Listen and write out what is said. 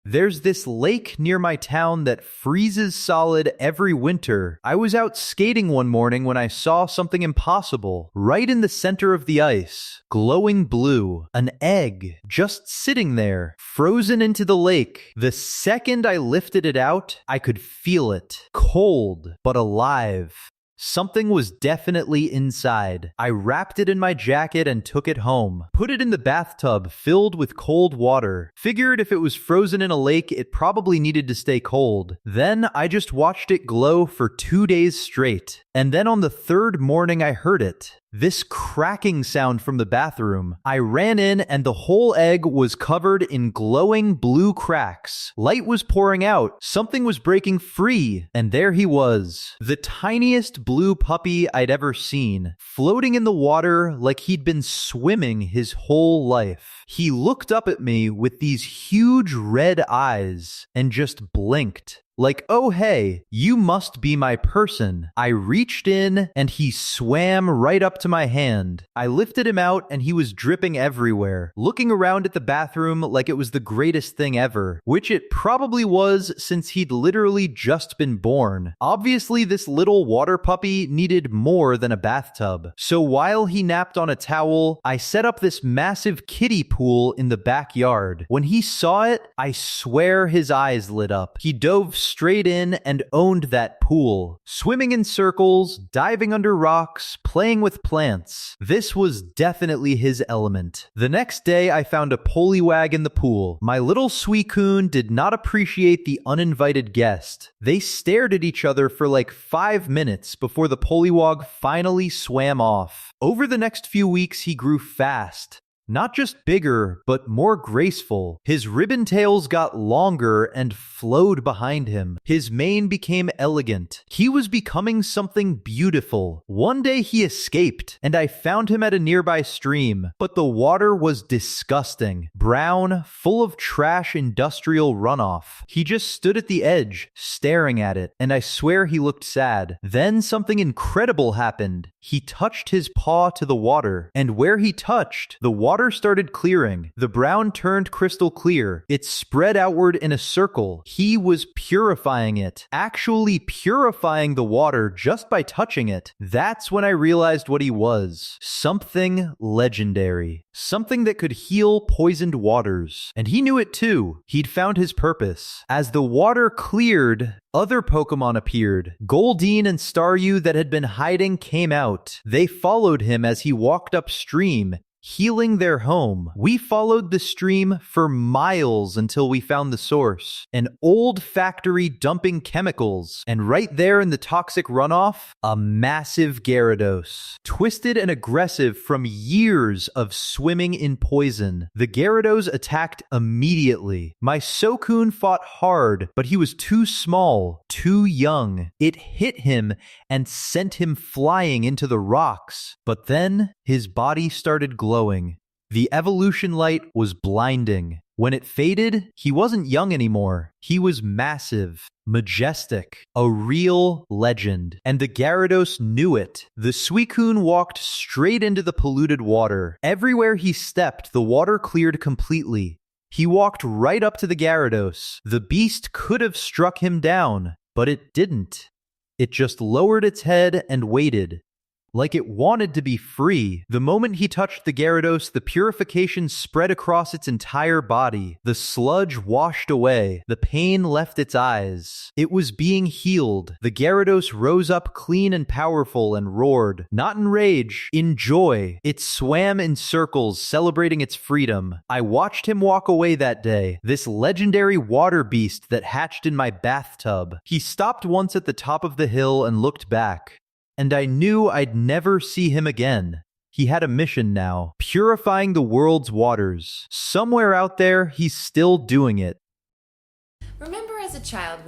There's this lake near my town that freezes solid every winter. I was out skating one morning when I saw something impossible. Right in the center of the ice, glowing blue, an egg just sitting there, frozen into the lake. The second I lifted it out, I could feel it. Cold, but alive. Something was definitely inside. I wrapped it in my jacket and took it home. Put it in the bathtub filled with cold water. Figured if it was frozen in a lake, it probably needed to stay cold. Then I just watched it glow for 2 days straight. And then on the third morning, I heard it. This cracking sound from the bathroom. I ran in and the whole egg was covered in glowing blue cracks. Light was pouring out. Something was breaking free. And there he was. The tiniest blue puppy I'd ever seen. Floating in the water like he'd been swimming his whole life. He looked up at me with these huge red eyes and just blinked. Like, oh hey, you must be my person. I reached in and he swam right up to my hand. I lifted him out and he was dripping everywhere, looking around at the bathroom like it was the greatest thing ever, which it probably was since he'd literally just been born. Obviously, this little water puppy needed more than a bathtub. So while he napped on a towel, I set up this massive kiddie pool in the backyard. When he saw it, I swear his eyes lit up. He dove straight in and owned that pool, swimming in circles, diving under rocks, playing with plants. This was definitely his element. The next day, I found a polywag in the pool. My little Suicune did not appreciate the uninvited guest. They stared at each other for like 5 minutes before the polywog finally swam off. Over the next few weeks, he grew fast. Not just bigger, but more graceful. His ribbon tails got longer and flowed behind him. His mane became elegant. He was becoming something beautiful. One day he escaped, and I found him at a nearby stream, but the water was disgusting. Brown, full of trash industrial runoff. He just stood at the edge, staring at it, and I swear he looked sad. Then something incredible happened. He touched his paw to the water, and where he touched, the water started clearing. The brown turned crystal clear. It spread outward in a circle. He was purifying it, actually purifying the water just by touching it. That's when I realized what he was. Something legendary. Something that could heal poisoned waters. And he knew it too. He'd found his purpose. As the water cleared, other Pokemon appeared. Goldeen and Staryu that had been hiding came out. They followed him as he walked upstream, healing their home. We followed the stream for miles until we found the source. An old factory dumping chemicals. And right there in the toxic runoff, a massive Gyarados. Twisted and aggressive from years of swimming in poison. The Gyarados attacked immediately. My Suicune fought hard, but he was too small, too young. It hit him and sent him flying into the rocks. But then his body started glowing. The evolution light was blinding. When it faded, he wasn't young anymore. He was massive, majestic, a real legend. And the Gyarados knew it. The Suicune walked straight into the polluted water. Everywhere he stepped, the water cleared completely. He walked right up to the Gyarados. The beast could have struck him down, but it didn't. It just lowered its head and waited. Like it wanted to be free. The moment he touched the Gyarados, the purification spread across its entire body. The sludge washed away. The pain left its eyes. It was being healed. The Gyarados rose up clean and powerful and roared. Not in rage, in joy. It swam in circles, celebrating its freedom. I watched him walk away that day. This legendary water beast that hatched in my bathtub. He stopped once at the top of the hill and looked back. And I knew I'd never see him again. He had a mission now, purifying the world's waters. Somewhere out there, he's still doing it. Remember as a child